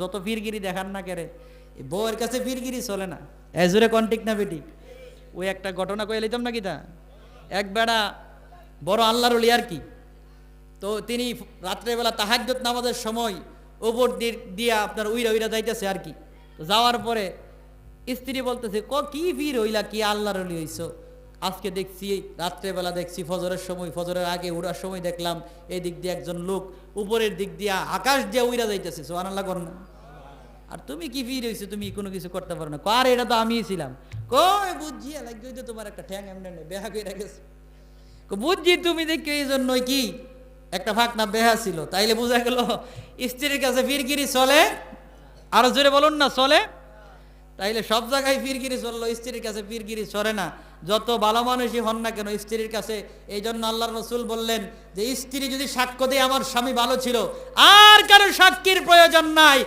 যত ফিরগিরি দেখান না কেরে, বউয়ের কাছে ফিরগিরি চলে না। এজুরে কন্টিক না বেটি। ওই একটা ঘটনা কয়ে লিতাম নাকি তা, এক বেড়া বড় আল্লাহর ওলি আর কি, তো তিনি রাত্রেবেলা তাহাজ্জুদ নামাজের সময় উপর দিয়া আপনার উইরা উইরা যাইতেছে আর কি। তো যাওয়ার পরে স্ত্রী বলতেছে, কি ফির হইলা, কি আল্লাহর ওলি হইছো? আজকে দেখছি রাত্রেবেলা দেখছি ফজরের সময়, ফজরের আগে উড়ার সময় দেখলাম এই দিক দিয়ে একজন লোক উপরের দিক দিয়া আকাশ দিয়ে উইরা যাইতেছে, সুবহানাল্লাহ কর না। আর তুমি কি ফির হইছো, তুমি কোনো কিছু করতে পারো না। আর এটা তো আমিই ছিলাম। কই বুঝছি লাগবে তো তোমার একটা ঠ্যাং এমনি বেহা করে গেছে। বুঝছি তুমি দেখি এই জন্যই কি একটা ফাঁকনা বেহা ছিল, তাইলে বোঝা গেল স্ত্রীর কাছে ফিরগিরি চলে। আরো জোরে বলুন না, চলে। তাইলে সব জায়গায় ফিরগিরি চললো, স্ত্রীর কাছে ফিরগিরি চলে না। যত ভালো মানুষই হন না কেন স্ত্রীর কাছে। এই জন্য আল্লাহর রাসূল বললেন যে স্ত্রী যদি সাক্ষ্য দেয় আমার স্বামী ভালো ছিল, আর কারো সাক্ষীর প্রয়োজন নাই।